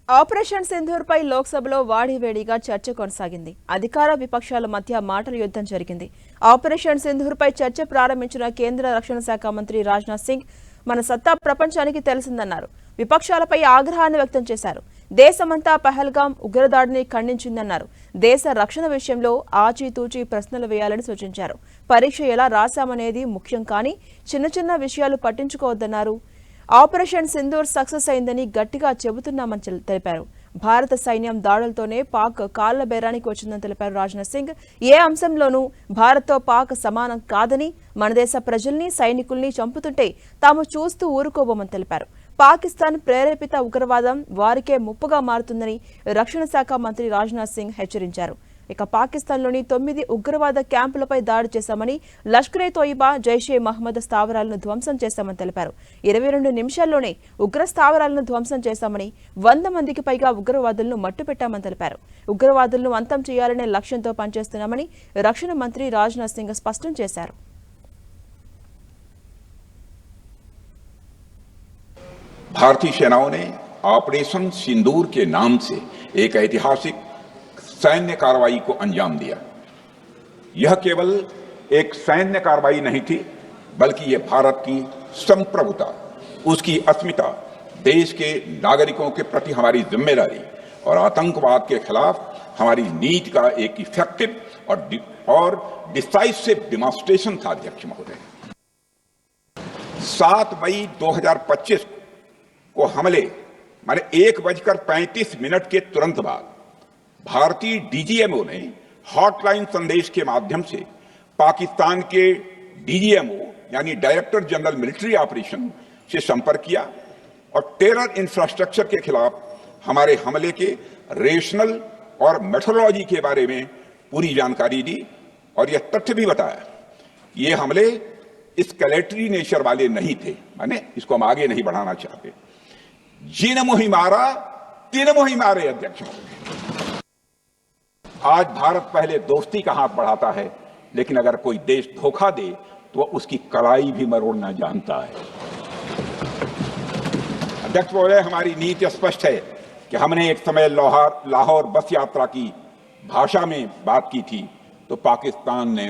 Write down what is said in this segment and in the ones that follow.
Operation సింధూర్పై లోక్సభలో వాడివేడిగా చర్చ కొనసాగింది. అధికార విపక్షాల మధ్య మాటల యుద్ధం జరిగింది. ఆపరేషన్ సింధూర్పై చర్చ ప్రారంభించిన కేంద్ర రక్షణ శాఖ మంత్రి రాజ్నాథ్ సింగ్ మన సత్తా ప్రపంచానికి తెలిసిందన్నారు. విపక్షాలపై ఆగ్రహాన్ని వ్యక్తం చేశారు. దేశమంతా పహల్గాం ఉగ్రదాడిని ఖండించిందన్నారు. దేశ రక్షణ విషయంలో ఆచితూచి ప్రశ్నలు వేయాలని సూచించారు. పరీక్ష ఎలా రాశామనేది ముఖ్యం కానీ చిన్న చిన్న విషయాలు పట్టించుకోవద్దన్నారు. ఆపరేషన్ సింధూర్ సక్సెస్ అయిందని గట్టిగా చెబుతున్నామని తెలిపారు. భారత సైన్యం దాడులతోనే పాక్ కాళ్ల బేరానికి వచ్చిందని తెలిపారు రాజ్నాథ్ సింగ్. ఏ అంశంలోనూ భారత్తో పాక్ సమానం కాదని, మన దేశ ప్రజల్ని సైనికుల్ని చంపుతుంటే తాము చూస్తూ ఊరుకోబోమని తెలిపారు. పాకిస్తాన్ ప్రేరేపిత ఉగ్రవాదం వారికే ముప్పుగా మారుతుందని రక్షణ శాఖ మంత్రి రాజ్నాథ్ సింగ్ హెచ్చరించారు. ఇక పాకిస్తాన్లోని 9 ఉగ్రవాద క్యాంపులపై దాడి చేశామని, లష్కరే తోయిబా, జైషే మహమ్మద్ స్థావరాలను ధ్వంసం చేశామని తెలిపారు. 22 నిమిషాల్లోనే ఉగ్ర స్థావరాలను ధ్వంసం చేశామని, 100 మందికి పైగా ఉగ్రవాదులను మట్టుపెట్టామని తెలిపారు. ఉగ్రవాదులను అంతం చేయాలనే లక్ష్యంతో పనిచేస్తున్నామని రక్షణ మంత్రి రాజ్నాథ్ సింగ్ స్పష్టం చేశారు. भारतीय सेनाओं ने ऑपरेशन सिंदूर के नाम से एक ऐतिहासिक सैन्य कार्रवाई को अंजाम दिया। यह केवल एक सैन्य कार्रवाई नहीं थी, बल्कि यह भारत की संप्रभुता, उसकी अस्मिता, देश के नागरिकों के प्रति हमारी जिम्मेदारी और आतंकवाद के खिलाफ हमारी नीति का एक इफेक्टिव और डिसाइसिव डिमॉन्स्ट्रेशन था। अध्यक्ष महोदय, 7 मई 2025 को हमले माने 1:35 के तुरंत बाद भारतीय डीजीएमओ ने हॉटलाइन संदेश के माध्यम से पाकिस्तान के डीजीएमओ यानी डायरेक्टर जनरल मिलिट्री ऑपरेशन से संपर्क किया और टेरर इंफ्रास्ट्रक्चर के खिलाफ हमारे हमले के रेशनल और मेथोडोलॉजी के बारे में पूरी जानकारी दी और यह तथ्य भी बताया ये हमले एस्केलेटरी नेचर वाले नहीं थे, माने इसको हम आगे नहीं बढ़ाना चाहते। जिन मुहिम मारा तीन मुहिम मारे। अध्यक्ष, आज भारत पहले दोस्ती का हाथ बढ़ाता है, लेकिन अगर कोई देश धोखा दे तो उसकी कलाई भी मरोड़ना जानता है। अध्यक्ष महोदय, हमारी नीति स्पष्ट है कि हमने एक समय लाहौर बस यात्रा की भाषा में बात की थी, तो पाकिस्तान ने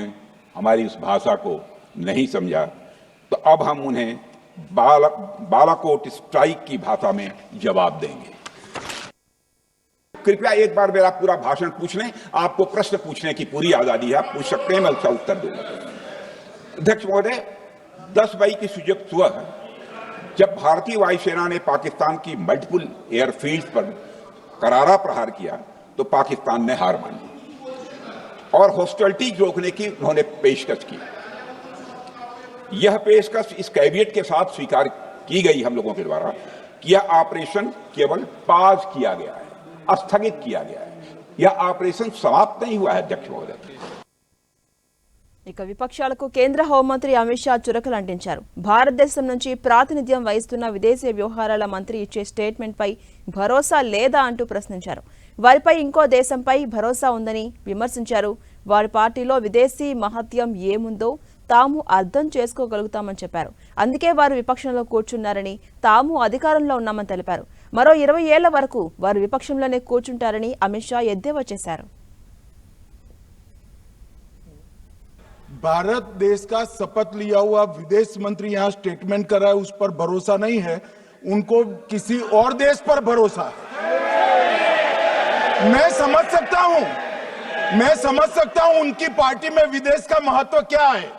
हमारी उस भाषा को नहीं समझा, तो अब हम उन्हें बालाकोट स्ट्राइक की भाषा में जवाब देंगे। कृपया एक बार मेरा पूरा भाषण पूछ लें, आपको प्रश्न पूछने की पूरी आजादी है, आप पूछ सकते हैं, मैं उसका उत्तर दूंगा। अध्यक्ष महोदय, 10 मई की सुबह जब भारतीय वायुसेना ने पाकिस्तान की मल्टीपल एयरफील्ड्स पर करारा प्रहार किया तो पाकिस्तान ने हार मानी और हॉस्टिलिटी रोकने की उन्होंने पेशकश की। यह पेशकश इस कैविएट के साथ स्वीकार की गई हम लोगों के द्वारा कि यह ऑपरेशन केवल पाज किया गया है, स्थगित किया गया है, यह ऑपरेशन समाप्त नहीं हुआ है। अध्यक्ष महोदय, ఇక విపక్షాలకు కేంద్ర హోంమంత్రి అమిత్ షా చురకలు అంటించారు. భారతదేశం నుంచి ప్రాతినిధ్యం వహిస్తున్న విదేశీ వ్యవహారాల మంత్రి ఇచ్చే స్టేట్మెంట్ పై భరోసా లేదా అంటూ ప్రశ్నించారు. వారిపై ఇంకో దేశంపై భరోసా ఉందని విమర్శించారు. వారి పార్టీలో విదేశీ మహత్యం ఏముందో తాము అర్థం చేసుకోగలుగుతామని చెప్పారు. అందుకే వారు విపక్షంలో కూర్చున్నారని, తాము అధికారంలో ఉన్నామని తెలిపారు. మరో 20 ఏళ్ల వరకు వారు విపక్షంలోనే కూర్చుంటారని అమిత్ షా ఎద్దేవా చేశారు. भारत देश का शपथ लिया हुआ विदेश मंत्री यहां स्टेटमेंट कर रहा है, उस पर भरोसा नहीं है, उनको किसी और देश पर भरोसा है। मैं समझ सकता हूं उनकी पार्टी में विदेश का महत्व क्या है,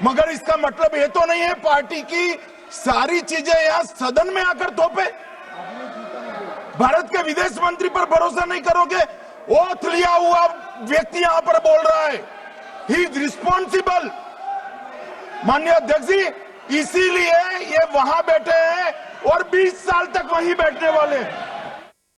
मगर इसका मतलब ये तो नहीं है पार्टी की सारी चीजें यहां सदन में आकर थोपे। भारत के विदेश मंत्री पर भरोसा नहीं करोगे? ओथ लिया हुआ व्यक्ति यहां पर बोल रहा है, ही इज रिस्पॉन्सिबल। माननीय अध्यक्ष जी, इसीलिए ये वहां बैठे हैं और 20 साल तक वहीं बैठने वाले हैं।